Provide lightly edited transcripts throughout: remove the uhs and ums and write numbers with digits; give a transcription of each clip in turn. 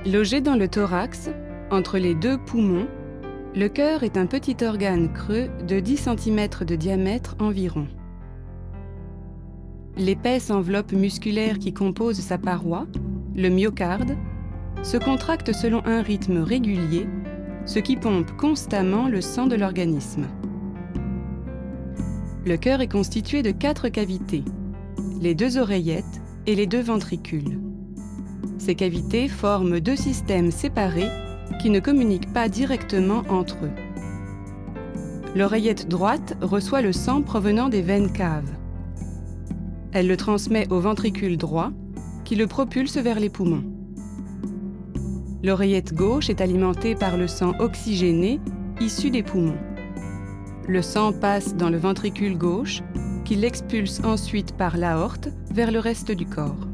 Logé dans le thorax, entre les deux poumons, le cœur est un petit organe creux de 10 cm de diamètre environ. L'épaisse enveloppe musculaire qui compose sa paroi, le myocarde, se contracte selon un rythme régulier, ce qui pompe constamment le sang de l'organisme. Le cœur est constitué de 4 cavités, les 2 oreillettes et les 2 ventricules. Ces cavités forment 2 systèmes séparés qui ne communiquent pas directement entre eux. L'oreillette droite reçoit le sang provenant des veines caves. Elle le transmet au ventricule droit, qui le propulse vers les poumons. L'oreillette gauche est alimentée par le sang oxygéné issu des poumons. Le sang passe dans le ventricule gauche, qui l'expulse ensuite par l'aorte vers le reste du corps.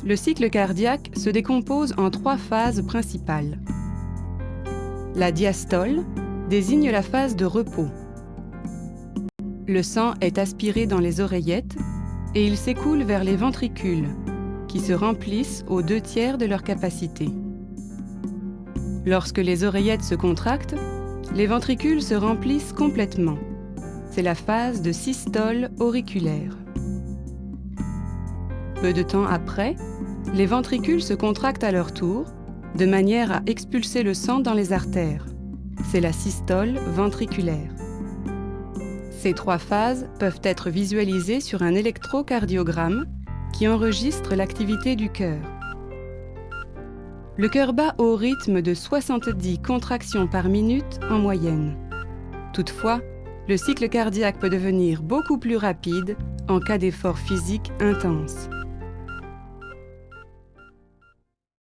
Le cycle cardiaque se décompose en 3 phases principales. La diastole désigne la phase de repos. Le sang est aspiré dans les oreillettes et il s'écoule vers les ventricules, qui se remplissent aux 2/3 de leur capacité. Lorsque les oreillettes se contractent, les ventricules se remplissent complètement. C'est la phase de systole auriculaire. Peu de temps après, les ventricules se contractent à leur tour, de manière à expulser le sang dans les artères. C'est la systole ventriculaire. Ces 3 phases peuvent être visualisées sur un électrocardiogramme qui enregistre l'activité du cœur. Le cœur bat au rythme de 70 contractions par minute en moyenne. Toutefois, le cycle cardiaque peut devenir beaucoup plus rapide en cas d'effort physique intense.